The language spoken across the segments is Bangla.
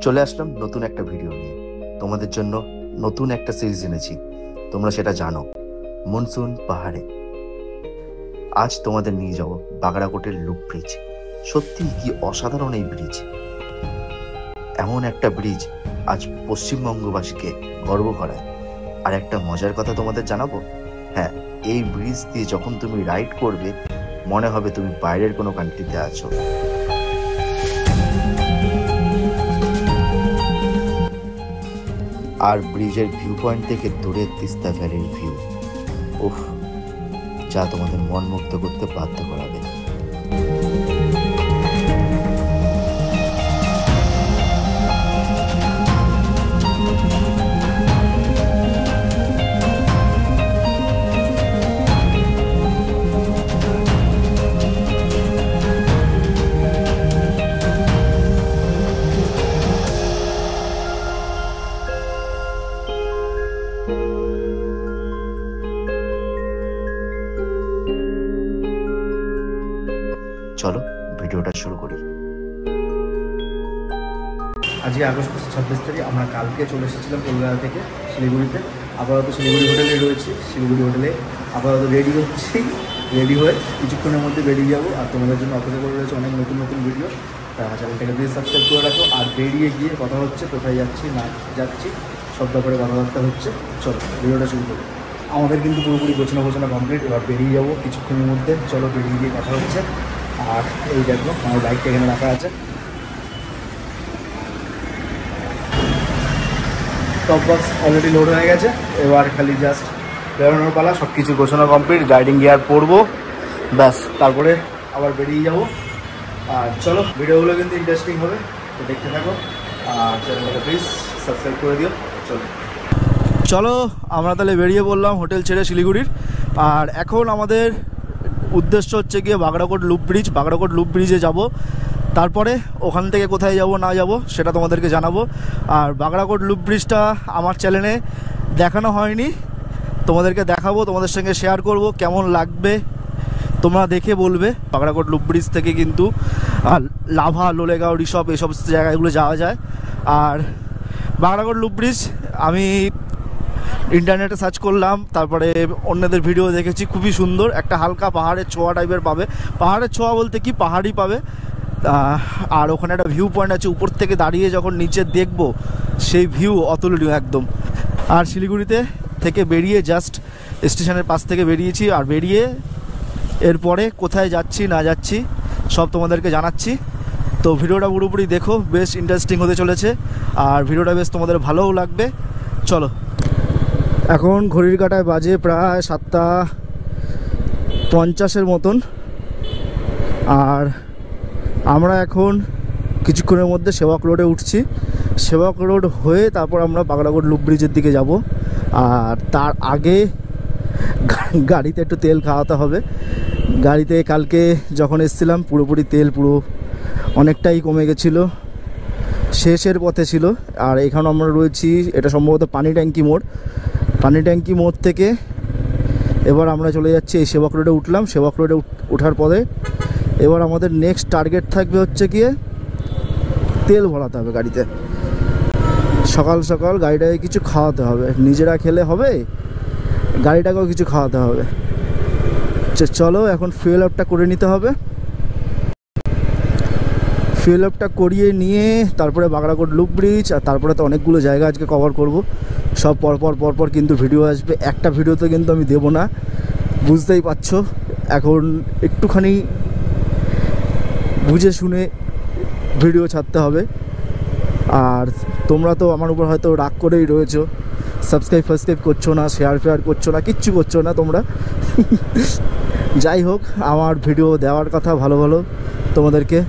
চলে আসলাম নতুন একটা ভিডিও নিয়ে। তোমাদের জন্য নতুন একটা সিরিজ এনেছি, তোমরা সেটা জানো, মনসুন পাহাড়ে। আজ তোমাদের নিয়ে যাব বাগড়াকোটের লুপ ব্রিজ। সত্যি কি অসাধারণ এই ব্রিজ! এমন একটা ব্রিজ আজ পশ্চিমবঙ্গবাসীকে গর্ব করায়। আর একটা মজার কথা তোমাদের জানাবো, হ্যাঁ, এই ব্রিজ দিয়ে যখন তুমি রাইড করবে মনে হবে তুমি বাইরের কোনো কান্ট্রিতে আছো। আর ব্রিজের ভিউ পয়েন্ট থেকে দূরের তিস্তা ভ্যালির ভিউ, উফ, যা তোমাদের মন মুগ্ধ করতে বাধ্য করাবে। চলো ভিডিওটা শুরু করি। আজকে আগস্ট 26 তারিখ, আমরা কালকে চলে এসেছিলাম কলকাতা থেকে শিলিগুড়িতে। আপাতত শিলিগুড়ি হোটেলে রয়েছি। শিলিগুড়ি হোটেলে আপাতত রেডি হচ্ছি, রেডি হয়ে কিছুক্ষণের মধ্যে বেরিয়ে যাবো। আর তোমাদের জন্য অপেক্ষা করে রয়েছে অনেক নতুন নতুন ভিডিও। চ্যানেলটাকে প্লিজ সাবস্ক্রাইব করে রাখো। আর বেরিয়ে গিয়ে কথা হচ্ছে, কোথায় যাচ্ছি না যাচ্ছি সব ব্যাপারে কথাবার্তা হচ্ছে। চলো ভিডিওটা শুরু করি। আমাদের কিন্তু পুরোপুরি গোছানো কমপ্লিট, এবার বেরিয়ে যাবো কিছুক্ষণের মধ্যে। চলো বেরিয়ে গিয়ে কথা হচ্ছে। আর এই দেখো আমার বাইকটা এখানে রাখা আছে। টপ বক্স অলরেডি লোড হয়ে গেছে, এবার খালি জাস্ট বেরোনোর পালা। সব কিছু গোছানো কমপ্লিট, রাইডিং গিয়ার পরবো, ব্যাস তারপরে আবার বেরিয়ে যাবো। আর চলো ভিডিওগুলো কিন্তু ইন্টারেস্টিং হবে, তো দেখতে থাকো। আর চ্যানেলটাকে প্লিজ সাবস্ক্রাইব করে দিও। চলো আমরা তাহলে বেরিয়ে পড়লাম হোটেল ছেড়ে শিলিগুড়ির। আর এখন আমাদের উদ্দেশ্য হচ্ছে গিয়ে Bagrakote loop bridge. Bagrakote loop ব্রিজে যাব, তারপরে ওখান থেকে কোথায় যাব না যাব সেটা তোমাদেরকে জানাবো। আর বাগড়াকোট লুপ ব্রিজটা আমার চ্যানেলে দেখানো হয়নি, তোমাদেরকে দেখাবো, তোমাদের সঙ্গে শেয়ার করব। কেমন লাগবে তোমরা দেখে বলবে। বাগড়াকোট লুপ ব্রিজ থেকে কিন্তু লাভা, লোলেগাঁও, ঋষভ এইসব জায়গাগুলো যাওয়া যায়। আর বাগড়াকোট লুপ ব্রিজ আমি ইন্টারনেটে সার্চ করলাম, তারপরে অন্যদের ভিডিও দেখেছি, খুবই সুন্দর। একটা হালকা পাহাড়ের ছোঁয়া টাইপের পাবে। পাহাড়ের ছোঁয়া বলতে কি, পাহাড়ই পাবে। আর ওখানে একটা ভিউ পয়েন্ট আছে, উপর থেকে দাঁড়িয়ে যখন নিচে দেখবো সেই ভিউ অতুলনীয় একদম। আর শিলিগুড়িতে থেকে বেরিয়ে জাস্ট স্টেশনের পাশ থেকে বেরিয়েছি। আর বেরিয়ে এরপরে কোথায় যাচ্ছি না যাচ্ছি সব তোমাদেরকে জানাচ্ছি। তো ভিডিওটা পুরোপুরি দেখো, বেশ ইন্টারেস্টিং হতে চলেছে। আর ভিডিওটা বেশ তোমাদের ভালোও লাগবে। চলো, এখন ঘড়ির কাঁটায় বাজে প্রায় 7:50 মতন। আর আমরা এখন কিছুক্ষণের মধ্যে সেবক রোডে উঠছি। সেবক রোড হয়ে তারপর আমরা বাগড়াকোট লুপ ব্রিজের দিকে যাব। আর তার আগে গাড়িতে একটু তেল খাওয়াতে হবে। গাড়িতে কালকে যখন এসেছিলাম পুরোপুরি তেল পুরো অনেকটাই কমে গেছিলো, শেষের পথে ছিল। আর এখানে আমরা রয়েছি, এটা সম্ভবত পানি ট্যাঙ্কি মোড়। পানি ট্যাঙ্কি মোড় থেকে এবার আমরা চলে যাচ্ছি এই সেবক রোডে উঠলাম। সেবক রোডে ওঠার পরে এবার আমাদের নেক্সট টার্গেট থাকবে হচ্ছে গিয়ে তেল ভরাতে হবে গাড়িতে। সকাল সকাল গাড়িটাকে কিছু খাওয়াতে হবে, নিজেরা খেলে হবে, গাড়িটাকেও কিছু খাওয়াতে হবে। চলো এখন ফুয়েল আপটা করে নিতে হবে। ফুয়েল আপটা করিয়ে নিয়ে তারপরে বাগড়াকোট লুপ ব্রিজ। আর তারপরে তো অনেকগুলো জায়গা আজকে কভার করব, সব পরপর কিন্তু ভিডিও আসবে। একটা ভিডিওতে কিন্তু আমি দেবো না, বুঝতেই পারছো। এখন একটুখানি বুঝে শুনে ভিডিও ছাড়তে হবে। আর তোমরা তো আমার উপর হয়তো রাগ করেই রয়েছো, সাবস্ক্রাইব করছো না, শেয়ার করছো না, কিচ্ছু করছো না তোমরা। যাই হোক, আমার ভিডিও দেওয়ার কথা ভালো ভালো তোমাদেরকে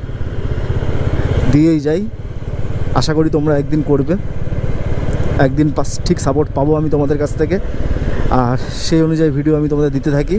দিয়েই যাই। আশা করি তোমরা একদিন করবে, একদিন ঠিক সাপোর্ট পাবো আমি তোমাদের কাছ থেকে। আর সেই অনুযায়ী ভিডিও আমি তোমাদের দিতে থাকি।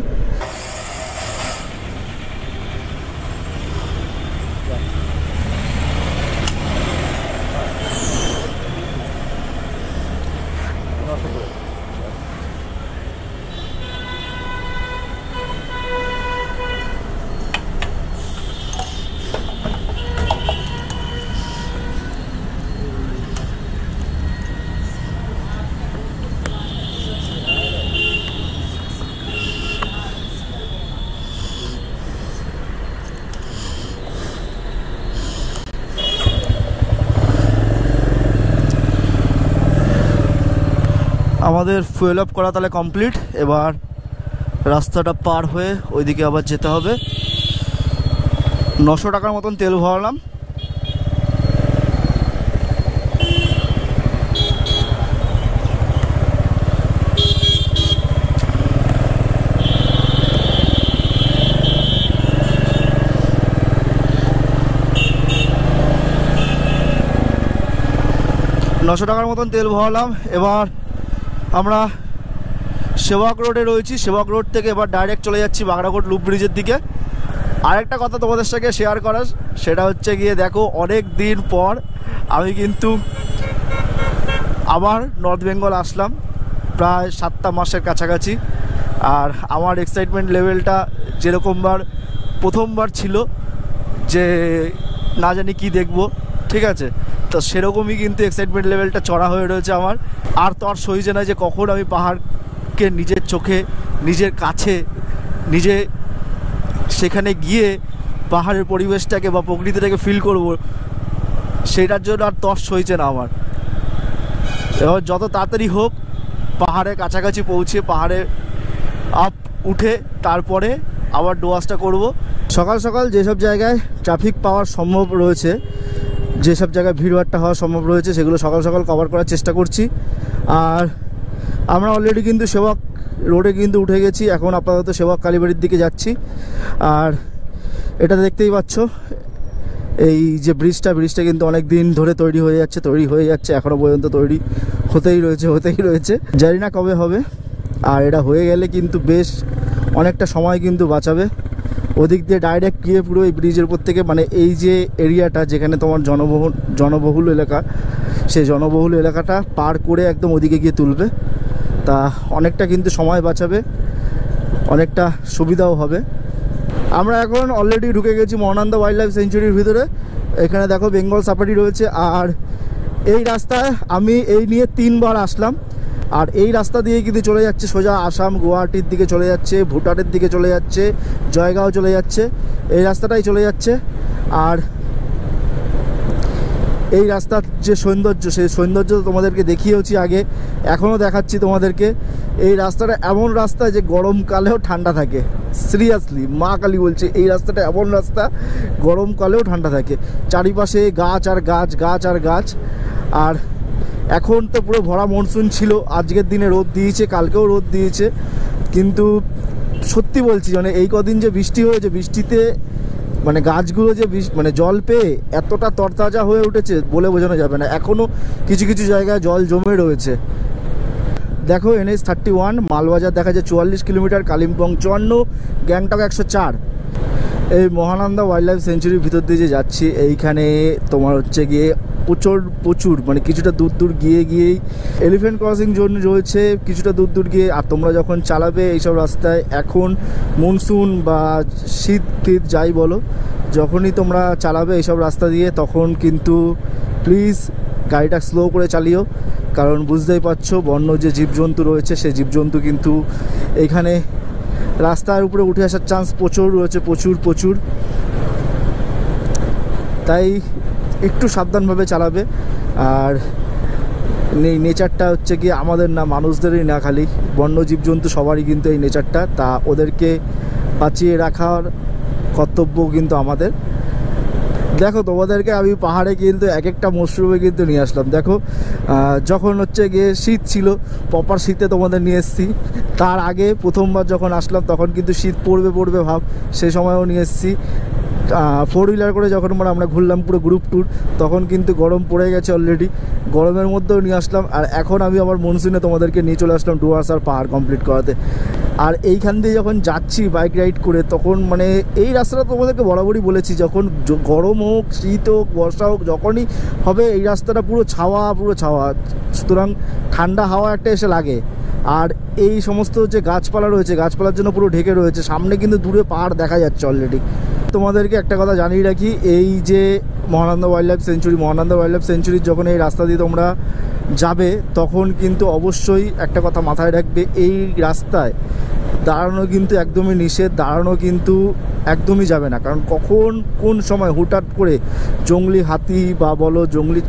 আমাদের ফুয়েল আপ করা তাহলে কমপ্লিট। এবার রাস্তাটা পার হয়ে ওইদিকে আবার যেতে হবে। 900 টাকার মতন তেল ভরালাম। টাকার মতন তেল ভরালাম। এবার আমরা সেবক রোডে রয়েছি। সেবক রোড থেকে এবার ডাইরেক্ট চলে যাচ্ছি বাগড়াকোট লুপ ব্রিজের দিকে। আরেকটা কথা তোমাদের সাথে শেয়ার করার, সেটা হচ্ছে গিয়ে দেখো অনেক দিন পর আমি কিন্তু আবার নর্থ বেঙ্গল আসলাম, প্রায় 7টা মাসের কাছাকাছি। আর আমার এক্সাইটমেন্ট লেভেলটা যেরকমবার প্রথমবার ছিল যে না জানি কি দেখবো, ঠিক আছে, তো সেরকমই কিন্তু এক্সাইটমেন্ট লেভেলটা চড়া হয়ে রয়েছে আমার। আর তো আর সইছে না যে কখন আমি পাহাড়কে নিজের চোখে, নিজের কাছে, নিজে সেখানে গিয়ে পাহাড়ের পরিবেশটাকে বা প্রকৃতিটাকে ফিল করব, সেটার জন্য আর তর সইছে না আমার। এবার যত তাড়াতাড়ি হোক পাহাড়ের কাছাকাছি পৌঁছে পাহাড়ে আপ উঠে তারপরে আবার ডুয়ার্সটা করব। সকাল সকাল যেসব জায়গায় ট্রাফিক পাওয়ার সম্ভব রয়েছে, যেসব জায়গায় ভিড়ভাড়টা হওয়া সম্ভব রয়েছে, সেগুলো সকাল সকাল কভার করার চেষ্টা করছি। আর আমরা অলরেডি কিন্তু সেবক রোডে কিন্তু উঠে গেছি। এখন আপাতত সেবক কালীবাড়ির দিকে যাচ্ছি। আর এটা দেখতেই পাচ্ছ, এই যে ব্রিজটা কিন্তু অনেক দিন ধরে তৈরি হয়ে যাচ্ছে, এখনও পর্যন্ত তৈরি হতেই রয়েছে। জানি না কবে হবে। আর এটা হয়ে গেলে কিন্তু বেশ অনেকটা সময় কিন্তু বাঁচাবে। ওদিক দিয়ে ডাইরেক্ট গিয়ে পুরো এই ব্রিজের উপর থেকে, মানে এই যে এরিয়াটা যেখানে তোমার জনবহুল এলাকা, সেই জনবহুল এলাকাটা পার করে একদম ওদিকে গিয়ে তুলবে। তা অনেকটা কিন্তু সময় বাঁচাবে, অনেকটা সুবিধাও হবে। আমরা এখন অলরেডি ঢুকে গেছি মহানন্দা ওয়াইল্ড লাইফ সেঞ্চুরির ভিতরে। এখানে দেখো বেঙ্গল সাফারি রয়েছে। আর এই রাস্তায় আমি এই নিয়ে 3 বার আসলাম। আর এই রাস্তা দিয়ে কিন্তু চলে যাচ্ছে সোজা আসাম, গুয়াহাটির দিকে চলে যাচ্ছে, ভুটানের দিকে চলে যাচ্ছে, জয়গাঁও চলে যাচ্ছে, এই রাস্তাটাই চলে যাচ্ছে। আর এই রাস্তার যে সৌন্দর্য, সেই সৌন্দর্য তোমাদেরকে দেখিয়েওছি আগে, এখনও দেখাচ্ছি তোমাদেরকে। এই রাস্তাটা এমন রাস্তা যে গরমকালেও ঠান্ডা থাকে। সিরিয়াসলি মা কালী বলছে, এই রাস্তাটা এমন রাস্তা গরমকালেও ঠান্ডা থাকে। চারিপাশে গাছ আর গাছ, গাছ আর গাছ। আর এখন তো পুরো ভরা মনসুন ছিল। আজকের দিনে রোদ দিয়েছে, কালকেও রোদ দিয়েছে, কিন্তু সত্যি বলছি মানে এই কদিন যে বৃষ্টি হয়েছে, বৃষ্টিতে মানে গাছগুলো যে মানে জল পেয়ে এতটা তরতাজা হয়ে উঠেছে বলে বোঝানো যাবে না। এখনও কিছু কিছু জায়গায় জল জমে রয়েছে। দেখো NH 31, মালবাজার দেখা যায় 44 কিলোমিটার, কালিম্পং 54, গ্যাংটক 104। এই মহানন্দা ওয়াইল্ড লাইফ সেঞ্চুরির ভিতর দিয়ে যে যাচ্ছি, এইখানে তোমার হচ্ছে গিয়ে প্রচুর মানে কিছুটা দূর গিয়েই এলিফ্যান্ট ক্রসিং জোন রয়েছে, কিছুটা দূর গিয়ে। আর তোমরা যখন চালাবে এইসব রাস্তায়, এখন মনসুন বা শীত যাই বলো, যখনই তোমরা চালাবে এইসব রাস্তা দিয়ে, তখন কিন্তু প্লিজ গাড়িটা স্লো করে চালিও। কারণ বুঝতেই পারছো বন্য যে জীবজন্তু রয়েছে, সেই জীবজন্তু কিন্তু এখানে রাস্তার উপরে উঠে আসার চান্স প্রচুর রয়েছে, প্রচুর। তাই একটু সাবধানভাবে চালাবে। আর নেচারটা হচ্ছে কি আমাদের না, মানুষদেরই না, খালি বন্য জীবজন্তু সবারই কিন্তু এই নেচারটা। তা ওদেরকে বাঁচিয়ে রাখার কর্তব্য কিন্তু আমাদের। দেখো তোমাদেরকে আমি পাহাড়ে কিন্তু এক একটা মশরুমে কিন্তু নিয়ে আসলাম। দেখো যখন হচ্ছে গিয়ে শীত ছিল, প্রপার শীতে তোমাদের নিয়ে এসেছি। তার আগে প্রথমবার যখন আসলাম তখন কিন্তু শীত পড়বে ভাব, সেই সময়ও নিয়ে এসেছি। 4 হুইলার করে যখন আমরা ঘুরলাম পুরো গ্রুপ ট্যুর, তখন কিন্তু গরম পড়ে গেছে অলরেডি, গরমের মধ্যেও নিয়ে আসলাম। আর এখন আমি আমার মনসুনে তোমাদেরকে নিয়ে চলে আসলাম ডুয়ার্স আর পাহাড় কমপ্লিট করাতে। আর এইখান দিয়ে যখন যাচ্ছি বাইক রাইড করে, তখন মানে এই রাস্তাটা তোমাদেরকে বরাবরই বলেছি, যখন গরম হোক, শীত হোক, বর্ষা হোক, যখনই হবে এই রাস্তাটা পুরো ছাওয়া। সুতরাং ঠান্ডা হাওয়া একটা এসে লাগে। আর এই সমস্ত যে গাছপালা রয়েছে, গাছপালার জন্য পুরো ঢেকে রয়েছে। সামনে কিন্তু দূরে পাহাড় দেখা যাচ্ছে অলরেডি। তোমাদেরকে একটা কথা জানিয়ে রাখি, এই যে মহানন্দা ওয়াইল্ড লাইফ সেঞ্চুরির যখন এই রাস্তা দিয়ে তোমরা যাবে, তখন কিন্তু অবশ্যই একটা কথা মাথায় রাখবে, এই রাস্তায় দাঁড়ানো কিন্তু একদমই নিষেধ, দাঁড়ানো কিন্তু একদমই যাবে না। কারণ কখন কোন সময় হুটহাট করে জঙ্গলি হাতি বা বলো, জঙ্গলি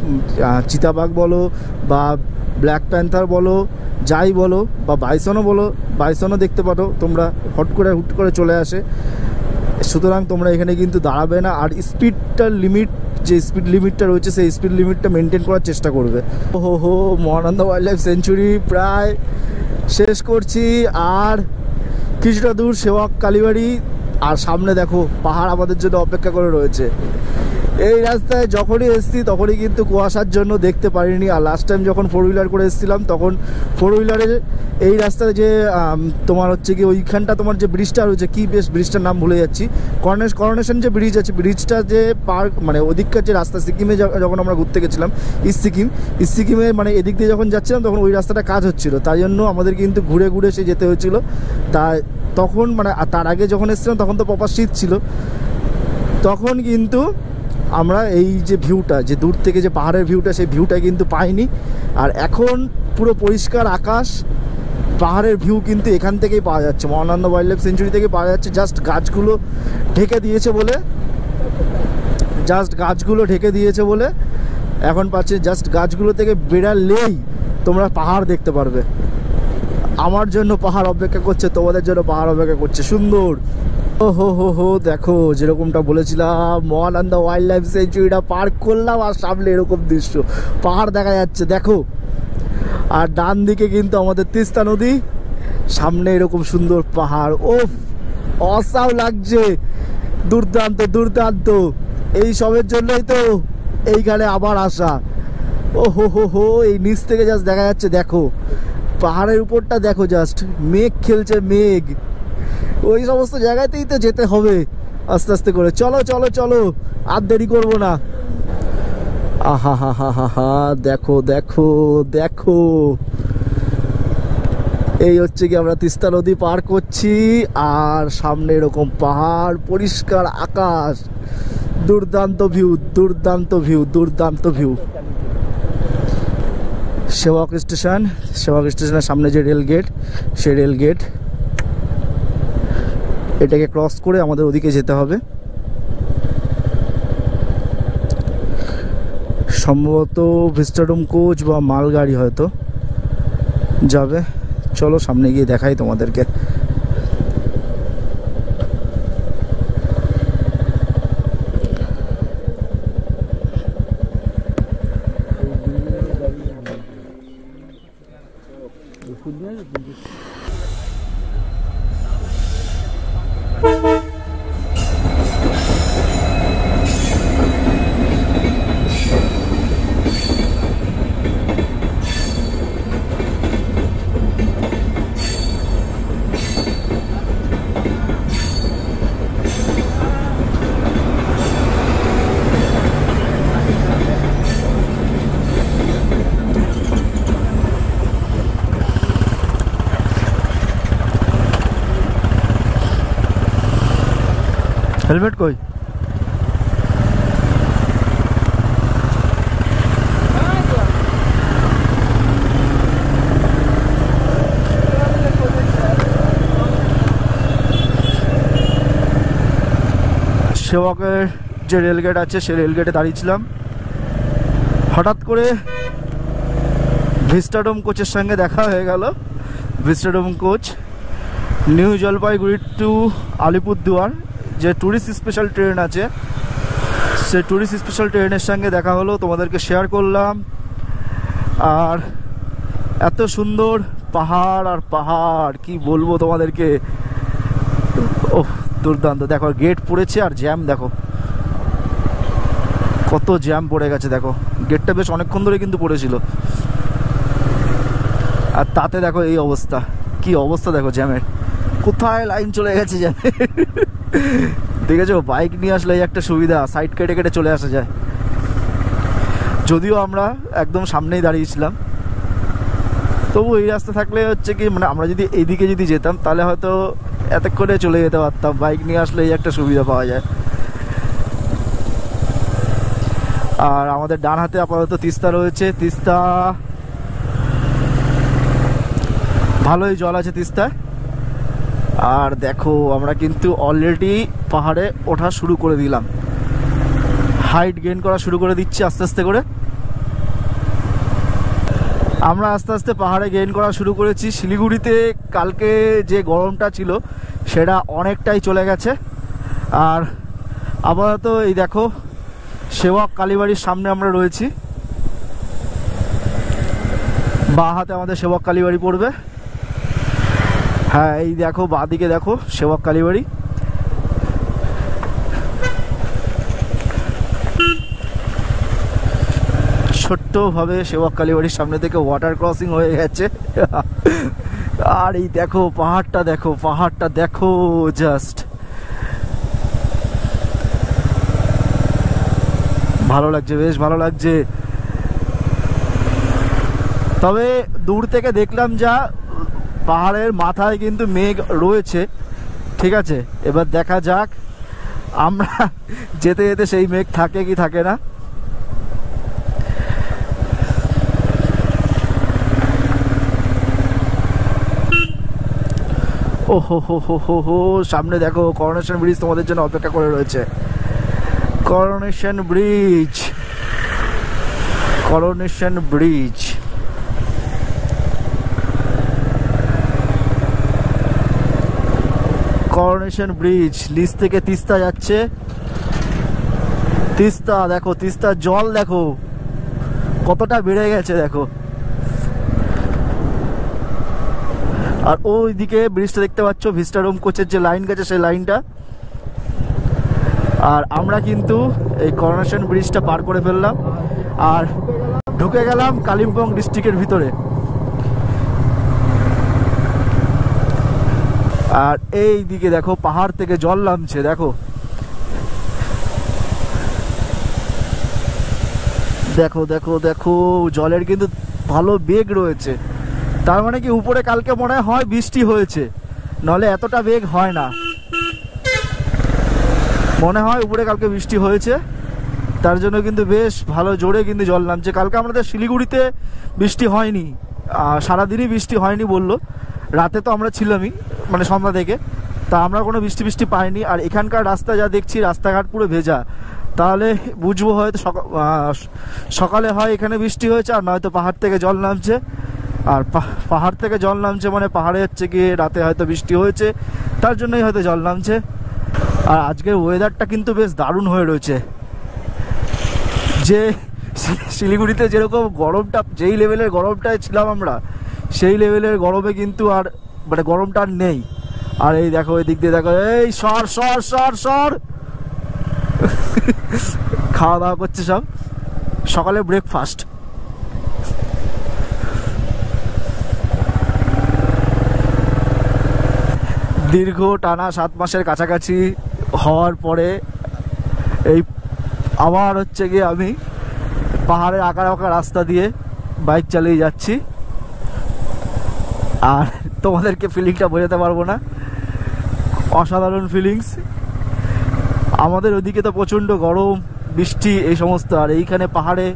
চিতাবাঘ বলো, বা ব্ল্যাক প্যান্থার বলো, যাই বলো, বা বাইসনও বলো, বাইসনও দেখতে পারো তোমরা, হুট করে চলে আসে। সুতরাং তোমরা এখানে কিন্তু দাঁড়াবে না, আর স্পিডটার লিমিট, যে স্পিড লিমিটটা রয়েছে সেই স্পিড লিমিটটা মেনটেন করার চেষ্টা করবে। হো মহানন্দা ওয়াইল্ড লাইফ সেঞ্চুরি প্রায় শেষ করছি, আর কিছুটা দূর সেবক কালীবাড়ি, আর সামনে দেখো পাহাড় আমাদের জন্য অপেক্ষা করে রয়েছে। এই রাস্তায় যখনই এসছি তখনই কিন্তু কুয়াশার জন্য দেখতে পারিনি, আর লাস্ট টাইম যখন 4 হুইলার করে এসেছিলাম তখন 4 হুইলারে এই রাস্তায় যে তোমার হচ্ছে কি ওইখানটা তোমার যে ব্রিজটা রয়েছে, কি বেশ ব্রিজটার নাম ভুলে যাচ্ছি, করোনেশন যে ব্রিজ আছে, ব্রিজটা যে মানে ওদিককার যে রাস্তা, সিকিমে যখন আমরা ঘুরতে গেছিলাম সিকিমে মানে এদিক দিয়ে যখন যাচ্ছিলাম তখন ওই রাস্তাটা কাজ হচ্ছিল, তাই জন্য আমাদের কিন্তু ঘুরে সে যেতে হয়েছিল। তখন মানে তার আগে যখন এসেছিলাম তখন তো প্রপার শীত ছিল, তখন কিন্তু আমরা এই যে ভিউটা, যে দূর থেকে যে পাহাড়ের ভিউটা, সেই ভিউটা কিন্তু পাইনি। আর এখন পুরো পরিষ্কার আকাশ, পাহাড়ের ভিউ কিন্তু এখান থেকেই পাওয়া যাচ্ছে, মহানন্দা ওয়াইল্ড লাইফ সেঞ্চুরি থেকে পাওয়া যাচ্ছে। জাস্ট গাছগুলো ঢেকে দিয়েছে বলে এখন পাচ্ছি, জাস্ট গাছগুলো থেকে বেরালেই তোমরা পাহাড় দেখতে পারবে। আমার জন্য পাহাড় অপেক্ষা করছে, তোমাদের জন্য পাহাড় অপেক্ষা করছে, সুন্দর। হো দেখো, যেরকমটা বলেছিলাম, মহানন্দা ওয়াইল্ড লাইফ সেঞ্চুরিটা পার করলাম, আর সামনে এরকম দৃশ্য, পাহাড় দেখা যাচ্ছে দেখো, আর ডান দিকে কিন্তু আমাদের তিস্তা নদী, সামনে এরকম সুন্দর পাহাড়। ওফ, অসাম লাগছে, দুর্দান্ত। এই সবের জন্যই তো এইখানে আবার আসা। হো, এই নিচ থেকে জাস্ট দেখা যাচ্ছে দেখো, পাহাড়ের উপরটা দেখো, জাস্ট মেঘ খেলছে, মেঘ। ওই সমস্ত জায়গাতেই তো যেতে হবে আস্তে আস্তে করে। চলো, আর দেরি করবো না। আহা, দেখো, এই হচ্ছে কি আমরা তিস্তা নদী পার করছি, আর সামনে এরকম পাহাড়, পরিষ্কার আকাশ, দুর্দান্ত ভিউ। সেবক স্টেশনের সামনে যে রেল গেট, সেই রেল গেট, এটাকে ক্রস করে আমাদের ওদিকে যেতে হবে, সম্ভবত ভিস্টাডোম কোচ বা মালগাড়ি হয়তো যাবে। চলো সামনে গিয়ে দেখাই তোমাদেরকে। হেলমেট কই? সেবকের যে রেলগেট আছে সেই রেলগেটে দাঁড়িয়েছিলাম, হঠাৎ করে ভিস্টাডোম কোচের সঙ্গে দেখা হয়ে গেল। Vistadome coach New Jalpaiguri to Alipurduar যে ট্যুরিস্ট স্পেশাল ট্রেন আছে, সে ট্যুরিস্ট স্পেশাল ট্রেনের সঙ্গে দেখা হলো, তোমাদেরকে শেয়ার করলাম। আর এত সুন্দর পাহাড় কি বলবো তোমাদেরকে, ওহ দুর্দান্ত। দেখো গেট পড়েছে, আর জ্যাম দেখো, কত জ্যাম পড়ে গেছে দেখো। গেটটা বেশ অনেকক্ষণ ধরে কিন্তু পড়েছিল, আর তাতে দেখো এই অবস্থা, কি অবস্থা দেখো জ্যামের, কোথায় লাইন চলে গেছে জ্যামের। দেখেছো, বাইক নিয়ে আসলে একটা সুবিধা, সাইড কেটে চলে আসা যায়। যদিও আমরা একদম সামনেই দাঁড়িয়েছিলাম, তবু এই রাস্তা থাকলে হচ্ছে কি, মানে আমরা যদি এইদিকে যদি যেতাম তাহলে হয়তো এতক্ষণে চলে যেতে পারতাম। বাইক নিয়ে আসলে এই একটা সুবিধা পাওয়া যায়। আর আমাদের ডান হাতে আপাতত তিস্তা রয়েছে, তিস্তা ভালোই জল আছে তিস্তায়। আর দেখো আমরা কিন্তু অলরেডি পাহাড়ে ওঠা শুরু করে দিলাম, হাইট গেইন করা শুরু করে দিচ্ছি আস্তে আস্তে করে। আমরা আস্তে আস্তে পাহাড়ে গেইন করা শুরু করেছি। শিলিগুড়িতে কালকে যে গরমটা ছিল সেটা অনেকটাই চলে গেছে। আর আপাতত এই দেখো সেবক কালীবাড়ির সামনে আমরা রয়েছি। বাঁ হাতে আমাদের সেবক কালীবাড়ি পড়বে। হ্যাঁ, এই দেখো বাঁ দিকে দেখো সেবক কালীবাড়ি। ছোট্টভাবে সেবক কালীবাড়ির সামনে থেকে ওয়াটার ক্রসিং হয়ে গেছে। আর এই দেখো পাহাড়টা দেখো, পাহাড়টা দেখো জাস্ট ভালো লাগছে, বেশ ভালো লাগছে। তবে দূর থেকে দেখলাম যা পাহাড়ের মাথায় কিন্তু মেঘ রয়েছে, ঠিক আছে। এবার দেখা যাক আমরা যেতে যেতে সেই মেঘ থাকে কি থাকে না। ও হো হো হো হো হো, সামনে দেখো করোনেশন ব্রিজ তোমাদের জন্য অপেক্ষা করে রয়েছে। Coronation bridge, coronation bridge. Coronation bridge লিজ থেকে তিস্তা যাচ্ছে। তিস্তা দেখো, তিস্তার জল দেখো কতটা বেড়ে গেছে দেখো। আর ওই দিকে ব্রিজটা দেখতে পাচ্ছ, ভিস্টাডোম কোচের যে লাইন গেছে সেই লাইনটা। আর আমরা কিন্তু এই করোনেশন ব্রিজটা পার করে ফেললাম আর ঢুকে গেলাম কালিম্পং ডিস্ট্রিক্টের ভিতরে। আর এই দিকে দেখো পাহাড় থেকে জল নামছে দেখো, দেখো দেখো দেখো জলের কিন্তু ভালো বেগ রয়েছে। তার মানে কি উপরে কালকে মনে হয় বৃষ্টি হয়েছে, নাহলে এতটা বেগ হয় না। মনে হয় উপরে কালকে বৃষ্টি হয়েছে, তার জন্য কিন্তু বেশ ভালো জোরে কিন্তু জল নামছে। কালকে আমাদের শিলিগুড়িতে বৃষ্টি হয়নি, সারাদিনই বৃষ্টি হয়নি বললো। রাতে তো আমরা ছিলামই, মানে সন্ধ্যা থেকে, তা আমরা কোনো বৃষ্টি পাইনি। আর এখানকার রাস্তা যা দেখছি, রাস্তাঘাট পুরো ভেজা, তাহলে বুঝবো হয়তো সকালে হয় এখানে বৃষ্টি হয়েছে, আর নয়তো পাহাড় থেকে জল নামছে। আর পাহাড় থেকে জল নামছে মানে পাহাড়ে হচ্ছে গিয়ে রাতে হয়তো বৃষ্টি হয়েছে, তার জন্যই হয়তো জল নামছে। আর আজকের ওয়েদারটা কিন্তু বেশ দারুণ হয়ে রয়েছে। যে শিলিগুড়িতে যেরকম গরমটা, যেই লেভেলের গরমটায় ছিলাম আমরা, সেই লেভেলের গরমে কিন্তু আর মানে গরমটা আর নেই। আর এই দেখো এই দিক দিয়ে দেখো, এই সর সর সর সর খাওয়া দাওয়া করছে সব, সকালে ব্রেকফাস্ট। দীর্ঘ টানা 7 মাসের কাছাকাছি হওয়ার পরে এই আবার হচ্ছে গিয়ে আমি পাহাড়ের আঁকা বাঁকা রাস্তা দিয়ে বাইক চালিয়ে যাচ্ছি। আর তোমাদেরকে ফিলিংটা বোঝাতে পারবো না, অসাধারণ ফিলিংস। আমাদের ওদিকে তো প্রচণ্ড গরম, বৃষ্টি এই সমস্ত, আর এইখানে পাহাড়ে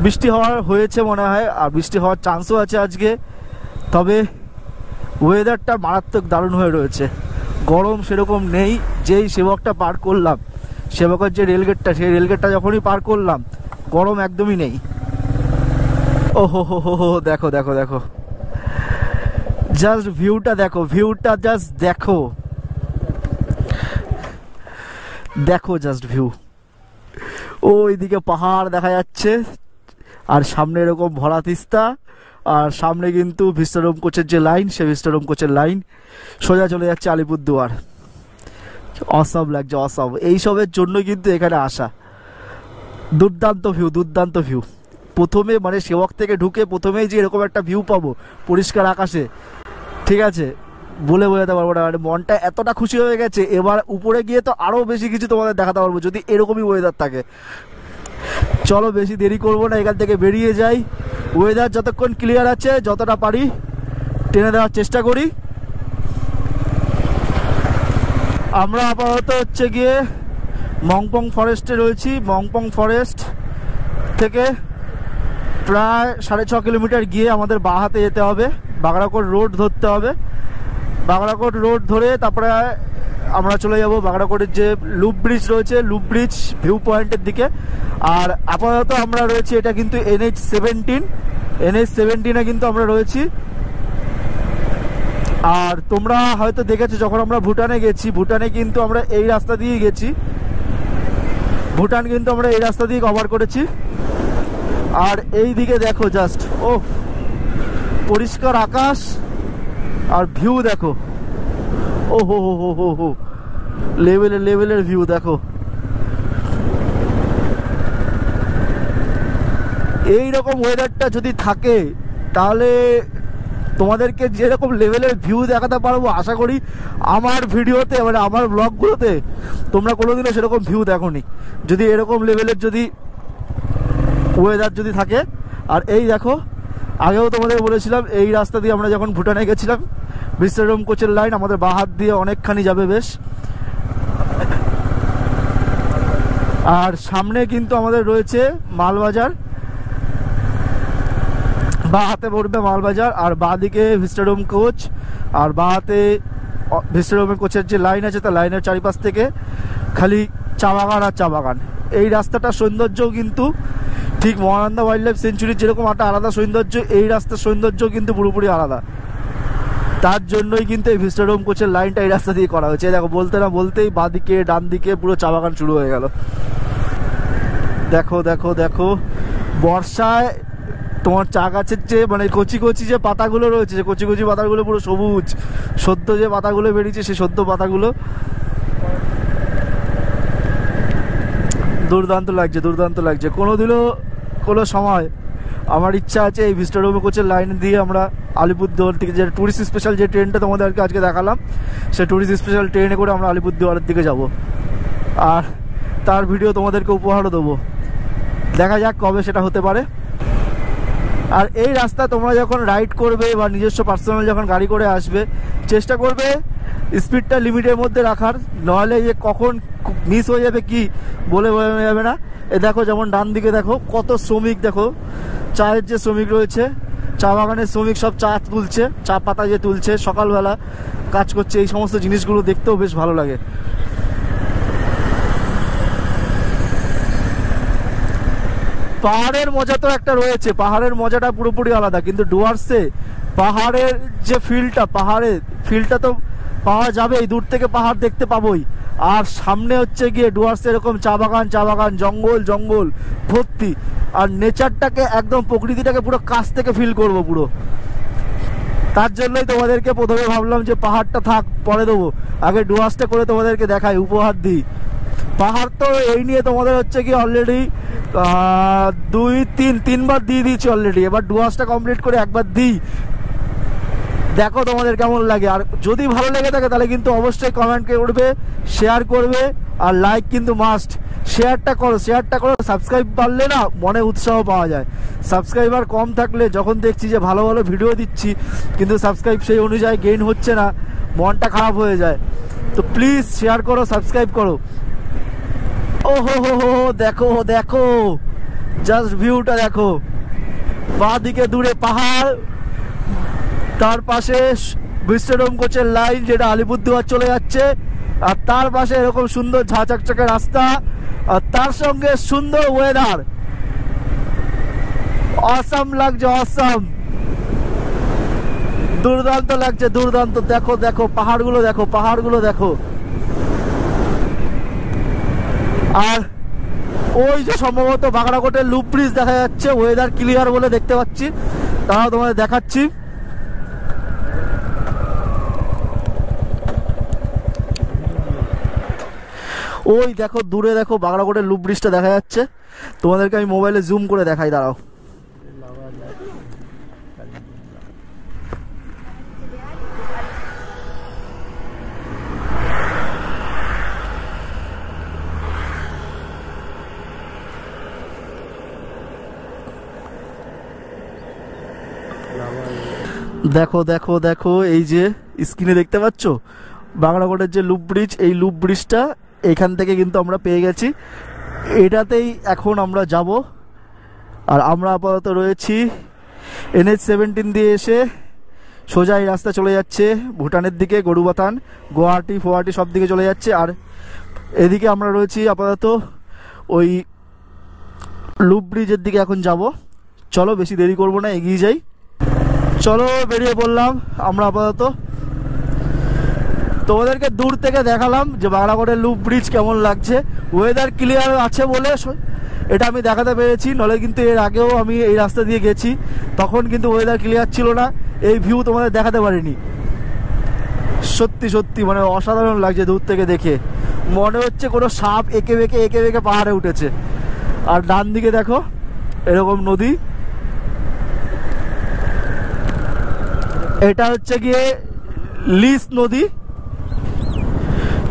বৃষ্টি হয়েছে মনে হয়, আর বৃষ্টি হওয়ার চান্সও আছে আজকে। তবে ওয়েদারটা মারাত্মক দারুণ হয়ে রয়েছে, গরম সেরকম নেই। যেই সেবকটা পার করলাম, সেবকের যে রেলগেটটা, সেই রেলগেটটা যখনই পার করলাম গরম একদমই নেই। ও হো হো হো হো, দেখো দেখো দেখো জাস্ট ভিউটা দেখো, ভিউটা জাস্ট দেখো, দেখো জাস্ট ভিউ। ওইদিকে পাহাড় দেখা যাচ্ছে, আর সামনে এরকম ভরা তিস্তা, আর সামনে কিন্তু ভিস্টাডোম কোচের যে লাইন, সে ভিস্টাডোম কোচের লাইন সোজা চলে যাচ্ছে আলিপুরদুয়ার। অসম লাগছে, অসম। এইসবের জন্য কিন্তু এখানে আসা। দুর্দান্ত ভিউ, দুর্দান্ত ভিউ। প্রথমে মানে সেবক থেকে ঢুকে প্রথমেই যে এরকম একটা ভিউ পাবো পরিষ্কার আকাশে, ঠিক আছে, বলে বোঝাতে পারবো না। মানে মনটা এতটা খুশি হয়ে গেছে, এবার উপরে গিয়ে তো আরও বেশি কিছু তোমাদের দেখাতে পারবো যদি এরকমই ওয়েদার থাকে। চলো বেশি দেরি করবো না, এখান থেকে বেরিয়ে যাই। ওয়েদার যতক্ষণ ক্লিয়ার আছে যতটা পারি টেনে দেওয়ার চেষ্টা করি। আমরা আপাতত হচ্ছে গিয়ে মংপং ফরেস্টে রয়েছি। মংপং ফরেস্ট থেকে প্রায় 6.5 কিলোমিটার গিয়ে আমাদের বাঁ হাতে যেতে হবে, বাগড়াকোট রোড ধরতে হবে। বাগড়াকোট রোড ধরে তারপরে আমরা চলে যাব বাগড়াকোটের যে লুপ ব্রিজ রয়েছে, লুপ ব্রিজ ভিউ পয়েন্টের দিকে। আর আপাতত আমরা রয়েছি, এটা কিন্তু NH-17 NH-17 কিন্তু আমরা রয়েছি। আর তোমরা হয়তো দেখেছো যখন আমরা ভুটানে গেছি, ভুটানে কিন্তু আমরা এই রাস্তা দিয়ে গেছি, ভুটান কিন্তু আমরা এই রাস্তা দিয়ে কভার করেছি। আর এই দিকে দেখো জাস্ট, ও পরিষ্কার আকাশ আর ভিউ দেখো, ও হো হো হো হো হো, লেভেলের ভিউ দেখো। এইরকম ওয়েদারটা যদি থাকে তাহলে তোমাদেরকে যেরকম লেভেলের ভিউ দেখাতে পারবো, আশা করি আমার ভিডিওতে মানে আমার ব্লগগুলোতে তোমরা কোনোদিনও সেরকম ভিউ দেখোনি, যদি এরকম লেভেলের যদি ওয়েদার যদি থাকে। আর এই দেখো, আগেও তোমাদের বলেছিলাম এই রাস্তা দিয়ে আমরা যখন ভুটানে গেছিলাম, বিশ্বরম কোচের লাইন আমাদের বাঁ হাত দিয়ে অনেকখানি যাবে বেশ। আর সামনে কিন্তু আমাদের রয়েছে মালবাজার, বাঁ হাতে পড়বে মালবাজার, আর বাঁ দিকে ভিস্টাডোম কোচ, আর বাঁ হাতে ভিস্টাডোমের কোচের যে লাইন আছে তার লাইনের চারিপাশ থেকে খালি চা বাগান আর চা বাগান। এই রাস্তাটার সৌন্দর্যও কিন্তু ঠিক মহানন্দা ওয়াইল্ড লাইফ সেঞ্চুরির যেরকম একটা আলাদা সৌন্দর্য, এই রাস্তার সৌন্দর্য কিন্তু পুরোপুরি আলাদা। তার জন্যই কিন্তু এই ভিস্টাডোম কোচের লাইনটা এই রাস্তা দিয়ে করা হয়েছে। দেখো, বলতে না বলতেই বাঁ দিকে ডান দিকে পুরো চা বাগান শুরু হয়ে গেল। দেখো দেখো দেখো, বর্ষায় তোমার চা গাছের যে মানে কচি কচি যে পাতাগুলো রয়েছে, যে কচি কচি পাতাগুলো পুরো সবুজ, সদ্য যে পাতাগুলো বেরিয়েছে সেই সদ্য পাতাগুলো দুর্দান্ত লাগছে, দুর্দান্ত লাগছে। কোনোদিনও কোনো সময় আমার ইচ্ছা আছে এই ভিস্টাডোম কোচের লাইন দিয়ে আমরা আলিপুরদুয়ার থেকে যে ট্যুরিস্ট স্পেশাল যে ট্রেনটা তোমাদেরকে আজকে দেখালাম, সেই ট্যুরিস্ট স্পেশাল ট্রেনে করে আমরা আলিপুরদুয়ারের দিকে যাব, আর তার ভিডিও তোমাদেরকে উপহারও দেবো। দেখা যাক কবে সেটা হতে পারে। আর এই রাস্তা তোমরা যখন রাইড করবে বা নিজস্ব পার্সোনাল যখন গাড়ি করে আসবে, চেষ্টা করবে স্পিডটা লিমিটের মধ্যে রাখার, নাহলে যে কখন মিস হয়ে যাবে কি বলে বোঝানো যাবে না। এ দেখো, যেমন ডান দিকে দেখো কত শ্রমিক, দেখো চায়ের যে শ্রমিক রয়েছে, চা বাগানের শ্রমিক সব চা তুলছে, চা পাতা যে তুলছে, সকালবেলা কাজ করছে। এই সমস্ত জিনিসগুলো দেখতেও বেশ ভালো লাগে। পাহাড়ের মজা তো একটা রয়েছে, পাহাড়ের মজাটা পুরোপুরি আলাদা, কিন্তু ডুয়ার্সে পাহাড়ের যে ফিলটা তো পাওয়া যাবেই, দূর থেকে পাহাড় দেখতে পাবোই। আর সামনে হচ্ছে গিয়ে ডুয়ার্সে এরকম চা বাগান, জঙ্গল ভর্তি, আর নেচারটাকে একদম প্রকৃতিটাকে পুরো কাছ থেকে ফিল করবো পুরো। তার জন্যই তোমাদেরকে প্রথমে ভাবলাম যে পাহাড়টা থাক, পরে দেবো, আগে ডুয়ার্সটা করে তোমাদেরকে দেখাই, উপহার দিই। পাহাড় তো এই নিয়ে তোমাদের হচ্ছে কি অলরেডি 2-3বার দিয়ে দিয়েছি অলরেডি, এবার ডুয়ার্সটা কমপ্লিট করে একবার দিই, দেখো তোমাদের কেমন লাগে। আর যদি ভালো লেগে থাকে তাহলে কিন্তু অবশ্যই কমেন্ট করবে, শেয়ার করবে, আর লাইক কিন্তু মাস্ট। শেয়ারটা করো, সাবস্ক্রাইব পারলে না মনে উৎসাহ পাওয়া যায়। সাবস্ক্রাইবার কম থাকলে, যখন দেখছি যে ভালো ভালো ভিডিও দিচ্ছি কিন্তু সাবস্ক্রাইব সেই অনুযায়ী গেইন হচ্ছে না, মনটা খারাপ হয়ে যায়। তো প্লিজ শেয়ার করো, সাবস্ক্রাইব করো। ও হো হো হো, দেখো দেখো জাস্ট ভিউটা দেখো, বাঁ দিকে দূরে পাহাড়, তার পাশে ভিস্টাডোম কোচের লাইন যেটা আলিপুরদুয়ার চলে যাচ্ছে, আর তার পাশে এরকম সুন্দর ঝাঁ চকচকে রাস্তা, আর তার সঙ্গে সুন্দর ওয়েদার। অসাম লাগছে, অসাম, দুর্দান্ত লাগছে, দুর্দান্ত। দেখো দেখো পাহাড়গুলো দেখো। আর ওই যে সম্ভবত বাগড়াকোটের লুপ ব্রিজ দেখা যাচ্ছে, ওয়েদার ক্লিয়ার বলে দেখতে পাচ্ছি, তাও তোমাদের দেখাচ্ছি। ওই দেখো দূরে দেখো বাগড়াকোটের লুপ ব্রিজটা দেখা যাচ্ছে, তোমাদেরকে আমি মোবাইলে জুম করে দেখাই, দাঁড়াও। দেখো দেখো দেখো, এই যে স্ক্রিনে দেখতে পাচ্ছ বাগড়াকোটের যে লুপ ব্রিজ, এই লুপ ব্রিজটা এখান থেকে কিন্তু আমরা পেয়ে গেছি, এটাতেই এখন আমরা যাব। আর আমরা আপাতত রয়েছি NH-17 দিয়ে এসে সোজা এই রাস্তা চলে যাচ্ছে ভুটানের দিকে, গরুবাথান, গুয়াহাটি সব দিকে চলে যাচ্ছে। আর এদিকে আমরা রয়েছি আপাতত ওই লুপ ব্রিজের দিকে এখন যাব। চলো বেশি দেরি করব না, এগিয়ে যাই। চলো বেরিয়ে পড়লাম আমরা আপাতত। তোমাদেরকে দূর থেকে দেখালাম যে বাগড়াকোটের লুপ ব্রিজ কেমন লাগছে। ওয়েদার ক্লিয়ার আছে বলে এটা আমি দেখাতে পেরেছি, নলে কিন্তু এর আগেও আমি এই রাস্তা দিয়ে গেছি, তখন কিন্তু ওয়েদার ক্লিয়ার ছিল না, এই ভিউ তোমাদের দেখাতে পারিনি। সত্যি সত্যি মানে অসাধারণ লাগছে দূর থেকে দেখে, মনে হচ্ছে কোনো সাপ এঁকে বেঁকে পাহাড়ে উঠেছে। আর ডান দিকে দেখো এরকম নদী, এটা হচ্ছে গিয়ে লিস নদী।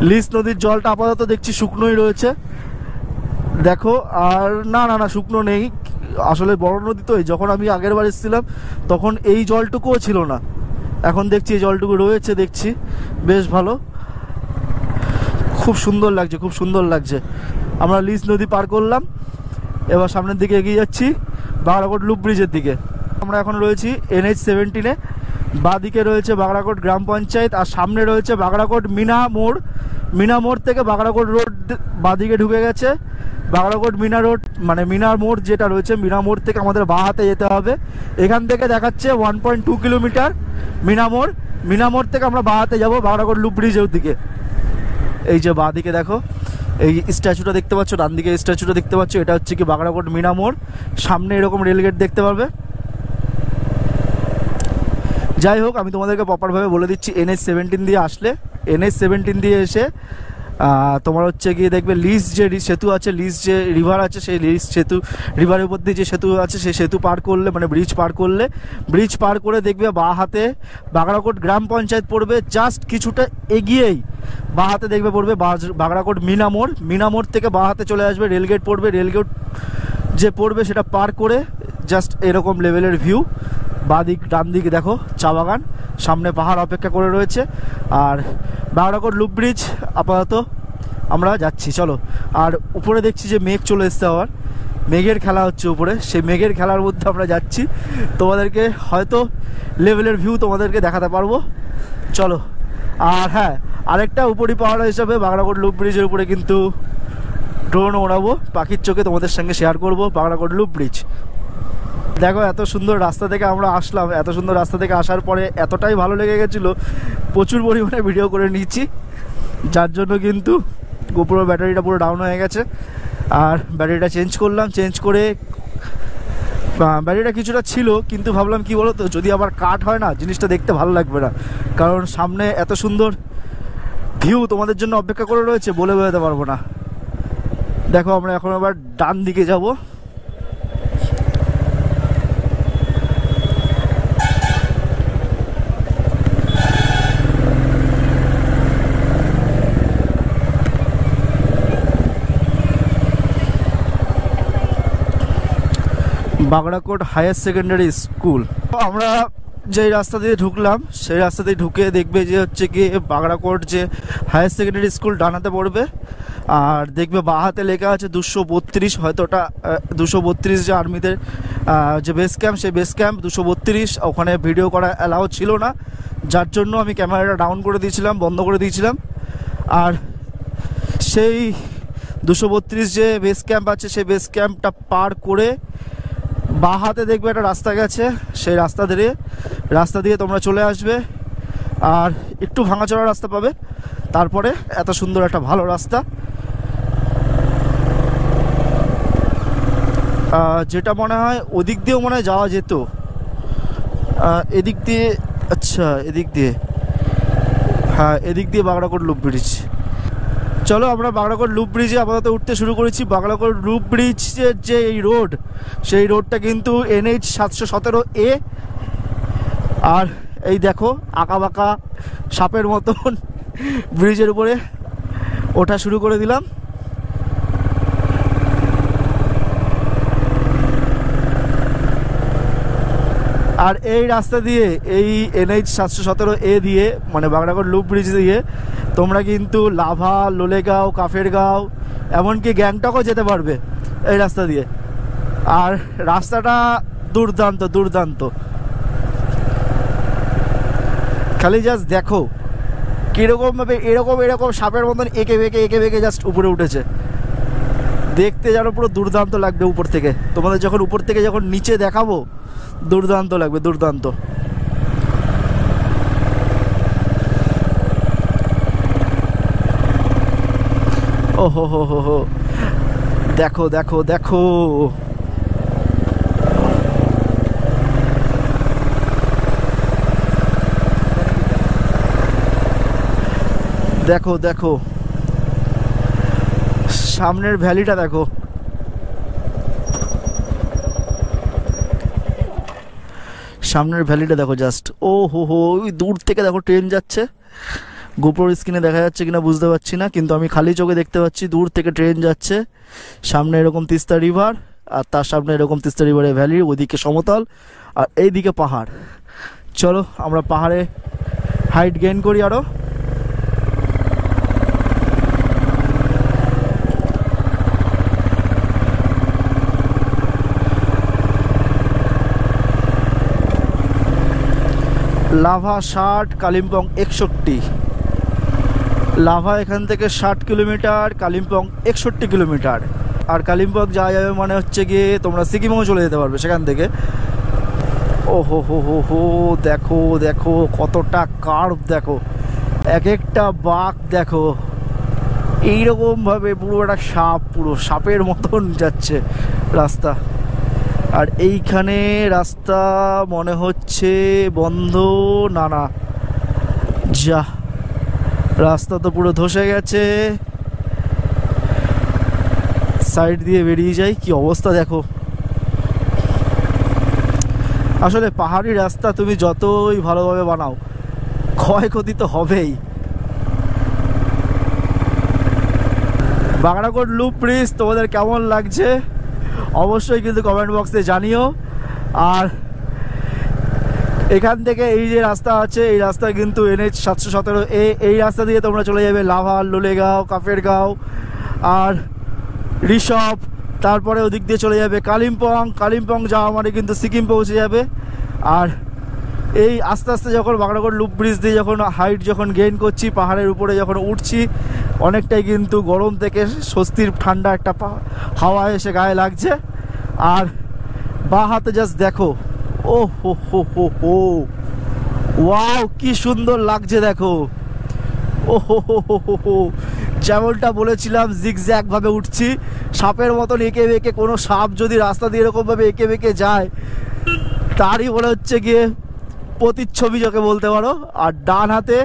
লিস নদীর জলটা আপাতত দেখছি শুকনোই রয়েছে, দেখো। আর না না না শুকনো নেই, আসলে বড় নদী তো, যখন আমি আগের বার এসেছিলাম তখন এই জলটুকুও ছিল না, এখন দেখছি এই জলটুকু রয়েছে, দেখছি বেশ ভালো, খুব সুন্দর লাগছে, খুব সুন্দর লাগছে। আমরা লিস নদী পার করলাম, এবার সামনের দিকে এগিয়ে যাচ্ছি বাগড়াকোট লুপ ব্রিজের দিকে। আমরা এখন রয়েছি NH-17-এ, বাঁদিকে রয়েছে বাগড়াকোট গ্রাম পঞ্চায়েত, আর সামনে রয়েছে বাগড়াকোট মিনা মোড়। মিনা মোড় থেকে বাগড়াকোট রোড বাঁদিকে ঢুকে গেছে। বাগড়াকোট মিনা রোড মানে মিনা মোড় যেটা রয়েছে, মিনা মোড় থেকে আমাদের বাঁ হাতে যেতে হবে। এখান থেকে দেখাচ্ছে 1.2 কিলোমিটার মিনা মোড়। মিনা মোড় থেকে আমরা বাঁ হাতে যাবো বাগড়াকোট লুপ ব্রিজের দিকে। এই যে বাঁদিকে দেখো এই স্ট্যাচুটা দেখতে পাচ্ছ, ডান দিকে স্ট্যাচুটা দেখতে পাচ্ছ, এটা হচ্ছে কি বাগড়াকোট মিনা মোড়। সামনে এরকম রেলগেট দেখতে পারবে। যাই হোক, আমি তোমাদেরকে প্রপারভাবে বলে দিচ্ছি, NH-17 দিয়ে আসলে, NH-17 দিয়ে এসে তোমার হচ্ছে গিয়ে দেখবে লিস যে সেতু আছে, লিস যে রিভার আছে, সেই লিস সেতু রিভারের উপর দিয়ে যে সেতু আছে, সেই সেতু পার করলে মানে ব্রিজ পার করলে, ব্রিজ পার করে দেখবে বাঁ হাতে বাগড়াকোট গ্রাম পঞ্চায়েত পড়বে। জাস্ট কিছুটা এগিয়েই বাঁ হাতে দেখবে পড়বে বাগড়াকোট মিনা মোড়। মিনা মোড় থেকে বাঁ হাতে চলে আসবে রেলগেট পড়বে, রেলগেট যে পড়বে সেটা পার করে জাস্ট এরকম লেভেলের ভিউ। বাঁদিক ডান দিকে দেখো চা বাগান, সামনে পাহাড় অপেক্ষা করে রয়েছে। আর বাগড়াকোট লুপ ব্রিজ আপাতত আমরা যাচ্ছি, চলো। আর উপরে দেখছি যে মেঘ চলে এসছে, আবার মেঘের খেলা হচ্ছে উপরে, সেই মেঘের খেলার মধ্যে আমরা যাচ্ছি। তোমাদেরকে হয়তো লেভেলের ভিউ তোমাদেরকে দেখাতে পারবো, চলো। আর হ্যাঁ, আরেকটা উপরি পাহাড় হিসাবে বাগড়াকোট লুপ ব্রিজের উপরে কিন্তু ড্রোন ওড়াবো, পাখির চোখে তোমাদের সঙ্গে শেয়ার করবো বাগড়াকোট লুপ ব্রিজ। দেখো এত সুন্দর রাস্তা থেকে আমরা আসলাম, এত সুন্দর রাস্তা থেকে আসার পরে এতটাই ভালো লেগে গেছিলো, প্রচুর পরিমাণে ভিডিও করে নিচ্ছি, যার জন্য কিন্তু গোপ্রো ব্যাটারিটা পুরো ডাউন হয়ে গেছে। আর ব্যাটারিটা চেঞ্জ করলাম, চেঞ্জ করে ব্যাটারিটা কিছুটা ছিল, কিন্তু ভাবলাম কি বলো তো, যদি আবার কাট হয় না জিনিসটা দেখতে ভালো লাগবে না, কারণ সামনে এত সুন্দর ভিউ তোমাদের জন্য অপেক্ষা করে রয়েছে, বলে বোঝাতে পারবো না। দেখো আমরা এখন আবার ডান দিকে যাব। Bagrakote higher secondary school. আমরা যেই রাস্তা দিয়ে ঢুকলাম সেই রাস্তা দিয়ে ঢুকে দেখবে যে হচ্ছে কি বাগড়াকোট যে হায়ার সেকেন্ডারি স্কুল ডানাতে পড়বে, আর দেখবে বাঁ হাতে লেখা আছে 232, হয়তো ওটা 232 যে আর্মিদের যে বেস ক্যাম্প, সেই বেস ক্যাম্প 232। ওখানে ভিডিও করা অ্যালাউ ছিল না, যার জন্য আমি ক্যামেরাটা ডাউন করে দিয়েছিলাম, বন্ধ করে দিয়েছিলাম। আর সেই 232 যে বেস ক্যাম্প আছে, সেই বেস ক্যাম্পটা পার করে বাঁ হাতে দেখবে একটা রাস্তা গেছে, সেই রাস্তা দিয়ে তোমরা চলে আসবে, আর একটু ভাঙাচোরা রাস্তা পাবে, তারপরে এত সুন্দর একটা ভালো রাস্তা, যেটা মনে হয় ওদিক দিয়েও মনে হয় যাওয়া যেত, এদিক দিয়ে, আচ্ছা এদিক দিয়ে, হ্যাঁ এদিক দিয়ে বাগড়াকোট লুপ ব্রিজ। চলো আমরা বাগড়াকোট লুপ ব্রিজে আপাতত উঠতে শুরু করেছি। বাগড়াকোট লুপ ব্রিজের যে এই রোড, সেই রোডটা কিন্তু NH-717A। আর এই দেখো আঁকা বাঁকা সাপের মতন ব্রিজের উপরে ওঠা শুরু করে দিলাম। আর এই রাস্তা দিয়ে, এই NH-717A দিয়ে মানে বাগড়াকোট লুপ ব্রিজ দিয়ে তোমরা কিন্তু লাভা, লোলেগাঁও, কাফেরগাঁও, এমনকি গ্যাংটকও যেতে পারবে এই রাস্তা দিয়ে। আর রাস্তাটা দুর্দান্ত দুর্দান্ত, খালি জাস্ট দেখো কীরকমভাবে এরকম সাপের মতন এঁকে বেঁকে জাস্ট উপরে উঠেছে। দেখতে যেন পুরো দুর্দান্ত লাগবে উপর থেকে। তোমাদের যখন উপর থেকে যখন নিচে দেখাবো দুর্দান্ত লাগবে, দুর্দান্ত। ও হো হো হো হো, দেখো দেখো দেখো, দেখো দেখো সামনের ভ্যালিটা দেখো। সামনের ভ্যালিটা দেখো জাস্ট। ও হো হো, ওই দূর থেকে দেখো ট্রেন যাচ্ছে। গোপ্রোর স্ক্রিনে দেখা যাচ্ছে কিনা বুঝতে পারছি না, কিন্তু আমি খালি চোখে দেখতে পাচ্ছি দূর থেকে ট্রেন যাচ্ছে। সামনে এরকম তিস্তা রিভার, আর তার সামনে এরকম তিস্তা রিভারের ভ্যালি, ওইদিকে সমতল আর এইদিকে পাহাড়। চলো আমরা পাহাড়ে হাইট গেইন করি আরো। লাভা 60, কালিম্পং 61। লাভা এখান থেকে 60 কিলোমিটার, কালিম্পং 61 কিলোমিটার। আর কালিম্পং যাওয়া যাবে মানে হচ্ছে গিয়ে তোমরা সিকিমও চলে যেতে পারবে সেখান থেকে। ও হো হো হো হো, দেখো দেখো কতটা কার্ভ, দেখো এক একটা বাঁক দেখো। এইরকমভাবে পুরো একটা সাপ, পুরো সাপের মতন যাচ্ছে রাস্তা। আর এইখানে রাস্তা মনে হচ্ছে বন্ধ, না না, যা রাস্তা তো পুরো ধসে গেছে। সাইড দিয়ে বেরিয়ে যাই, কি অবস্থা দেখো। আসলে পাহাড়ি রাস্তা তুমি যতই ভালোভাবে বানাও ক্ষয়ক্ষতি তো হবেই। বাগড়াকোট লুপ ব্রিজ তোমাদের কেমন লাগছে অবশ্যই কিন্তু কমেন্ট বক্সে জানিও। আর এখান থেকে এই যে রাস্তা আছে, এই রাস্তা কিন্তু NH 717 এই রাস্তা দিয়ে তোমরা চলে যাবে লাভা, লোলেগাঁও, কাফেরগাঁও আর ঋষভ। তারপরে ওদিক দিয়ে চলে যাবে কালিম্পং। কালিম্পং যাওয়া মানে কিন্তু সিকিম পৌঁছে যাবে। আর এই আস্তে আস্তে যখন বাগড়াকোট লুপ ব্রিজ দিয়ে যখন হাইট যখন গেইন করছি, পাহাড়ের উপরে যখন উঠছি, অনেকটাই কিন্তু গরম থেকে স্বস্তির ঠান্ডা একটা হাওয়া এসে গায়ে লাগছে। আর বাঁ হাতে জাস্ট দেখো, ও হো হো হো হো, ওয়াও কি সুন্দর লাগছে দেখো। ও হো হো হো হো হো, যেমনটা বলেছিলাম জিগজ্যাগ ভাবে উঠছি, সাপের মতন এঁকে বেঁকে। কোনো সাপ যদি রাস্তা দিয়ে এরকম ভাবে এঁকে বেঁকে যায় তারই মনে হচ্ছে গিয়ে প্রতিচ্ছবি যাকে বলতে পারো। আর ডান হাতে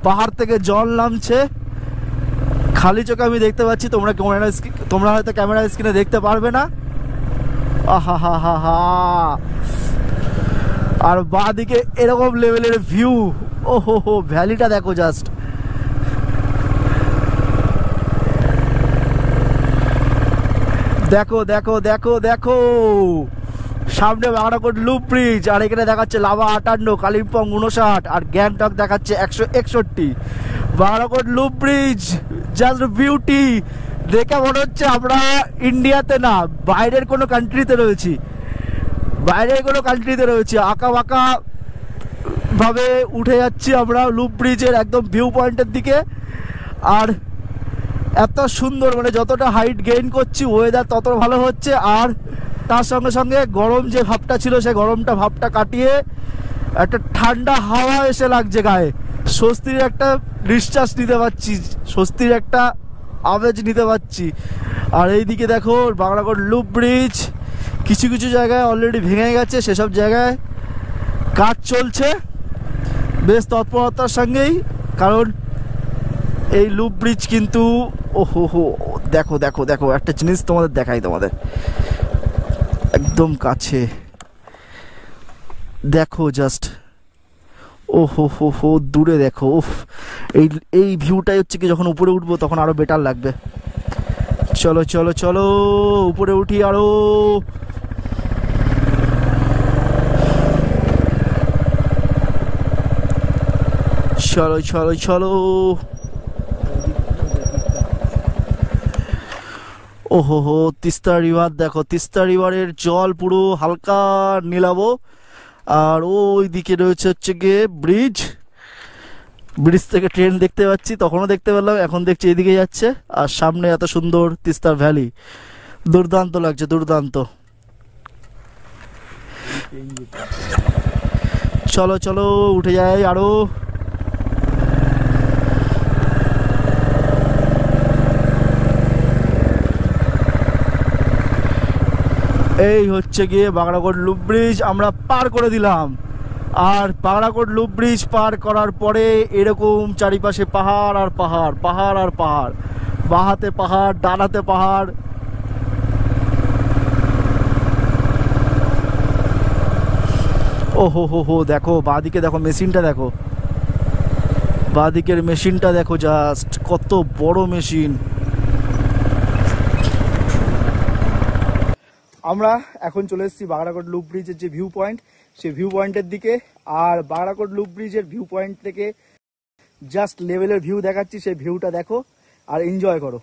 পাহাড় থেকে জল নামছে, খালি চোখে আমি দেখতে পাচ্ছি, তোমরা হয়তো ক্যামেরা স্ক্রিনে দেখতে পারবে না। আহা হা হা হা, আর বাঁ দিকে এরকম লেভেলের ভিউ। ও হো হো, ভ্যালিটা দেখো জাস্ট। দেখো দেখো দেখো দেখো, সামনে বাগড়াকোট লুপ ব্রিজ, আর এখানে দেখাচ্ছে লাভা 58, কালিম্পং 59 আর গ্যাংটক দেখাচ্ছে 161। Bagrakote loop bridge just beauty. দেখে মনে হচ্ছে আমরা ইন্ডিয়াতে না, বাইরের কোনো কান্ট্রিতে রয়েছি, বাইরের কোনো কান্ট্রিতে রয়েছি। আঁকা বাঁকা ভাবে উঠে যাচ্ছি আমরা লুপ ব্রিজের একদম ভিউ পয়েন্টের দিকে। আর এত সুন্দর, মানে যতটা হাইট গেইন করছি ওয়েদার তত ভালো হচ্ছে। আর তার সঙ্গে সঙ্গে গরম যে ভাবটা ছিল সেই গরমটা ভাবটা কাটিয়ে একটা ঠান্ডা হাওয়া এসে লাগছে গায়ে। স্বস্তির একটা নিঃশ্বাস নিতে পারছি, স্বস্তির একটা আমেজ নিতে পারছি। আর এইদিকে দেখো বাগড়াকোট লুপ ব্রিজ কিছু কিছু জায়গায় অলরেডি ভেঙে গেছে, সেসব জায়গায় কাজ চলছে বেশ তৎপরতার সঙ্গেই। কারণ এই লুপ ব্রিজ কিন্তু ও হো হো, দেখো দেখো দেখো, একটা জিনিস তোমাদের দেখাই, তোমাদের একদম কাছে দেখো জাস্ট। ও হো হো হো, দূরে দেখো। উফ, এই ভিউটাই হচ্ছে কি যখন উপরে উঠবো তখন আরো বেটার লাগবে। চলো চলো চলো উপরে উঠি আরো। চলো চলো চলো। ও হো হো, তিস্তা রিভার দেখো, তিস্তা রিভারের জল পুরো হালকা নীলাভ। আর ওই দিকে রয়েছে হচ্ছে গিয়ে ব্রিজ, ব্রিজ থেকে ট্রেন দেখতে পাচ্ছি, তখনও দেখতে পেলাম, এখন দেখছি এদিকে যাচ্ছে। আর সামনে এত সুন্দর তিস্তার ভ্যালি, দুর্দান্ত লাগছে, দুর্দান্ত। চলো চলো উঠে যাই আরো। এই হচ্ছে গিয়ে বাগড়াকোট লুপ ব্রিজ আমরা পার করে দিলাম। আর বাগড়াকোট লুপ ব্রিজ পার করার পরে এরকম চারিপাশে পাহাড় আর পাহাড়, পাহাড় আর পাহাড়, বাঁহাতে পাহাড়, ডানাতে পাহাড়। ও হো হো হো, দেখো বাঁদিকে, দেখো মেশিনটা, দেখো বাঁদিকের মেশিনটা দেখো, জাস্ট কত বড় মেশিন। আমরা এখন চলে এসেছি বাগড়াকোট লুপ ব্রিজের যে ভিউ পয়েন্ট, সেই ভিউ পয়েন্টের দিকে। আর বাগড়াকোট লুপ ব্রিজের ভিউ পয়েন্ট থেকে জাস্ট লেভেলের ভিউ দেখাচ্ছি, সেই ভিউটা দেখো আর এনজয় করো।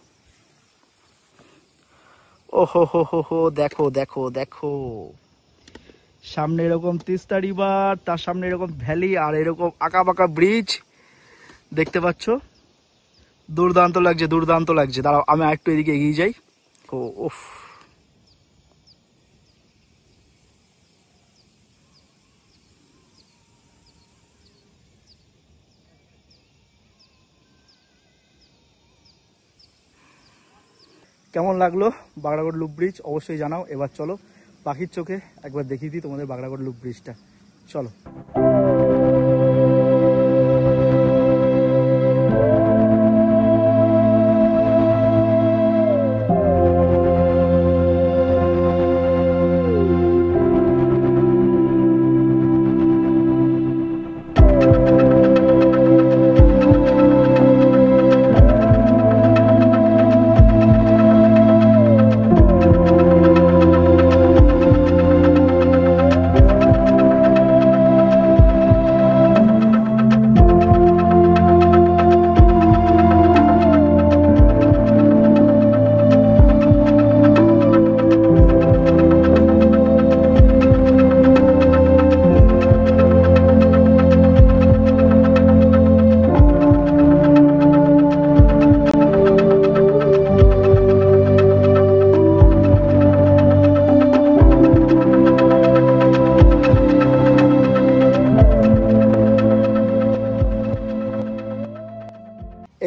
ও হো হো হো হো, দেখো দেখো দেখো, সামনে এরকম তিস্তা রিভার, তার সামনে এরকম ভ্যালি আর এরকম আঁকা বাঁকা ব্রিজ দেখতে পাচ্ছ। দুর্দান্ত লাগছে, দুর্দান্ত লাগছে। দাঁড়াও আমি আরেকটু এদিকে এগিয়ে যাই। ও ওফ, কেমন লাগলো বাগড়াকোট লুপ ব্রিজ অবশ্যই জানাও। এবার চলো পাখির চোখে একবার দেখিয়ে দিই তোমাদের বাগড়াকোট লুপ ব্রিজটা। চলো।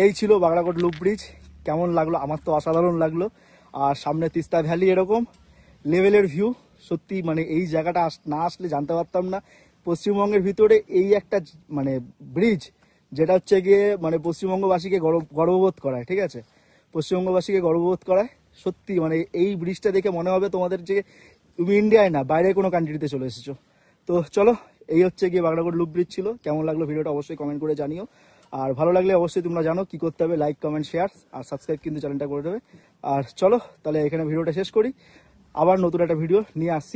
এই ছিল বাগড়াকোট লুপ ব্রিজ। কেমন লাগলো? আমার তো অসাধারণ লাগলো। আর সামনে তিস্তা ভ্যালি, এরকম লেভেলের ভিউ। সত্যি মানে এই জায়গাটা না আসলে জানতে পারতাম না পশ্চিমবঙ্গের ভিতরে এই একটা মানে ব্রিজ, যেটা হচ্ছে গিয়ে মানে পশ্চিমবঙ্গবাসীকে গর্ববোধ করায়। ঠিক আছে, পশ্চিমবঙ্গবাসীকে গর্ববোধ করায়। সত্যি মানে এই ব্রিজটা দেখে মনে হবে তোমাদের যে তুমি ইন্ডিয়ায় না বাইরের কোনো কান্ট্রিতে চলে এসেছো। তো চলো, এই হচ্ছে গিয়ে বাগড়াকোট লুপ ব্রিজ ছিল। কেমন লাগলো ভিডিওটা অবশ্যই কমেন্ট করে জানিও। আর ভালো লাগলে অবশ্যই তোমরা জানো কি করতে হবে, লাইক কমেন্ট শেয়ার আর সাবস্ক্রাইব কিন্তু চ্যানেলটা করে দেবে। আর চলো তাহলে এখানে ভিডিওটা শেষ করি, আবার নতুন একটা ভিডিও নিয়ে আসছি।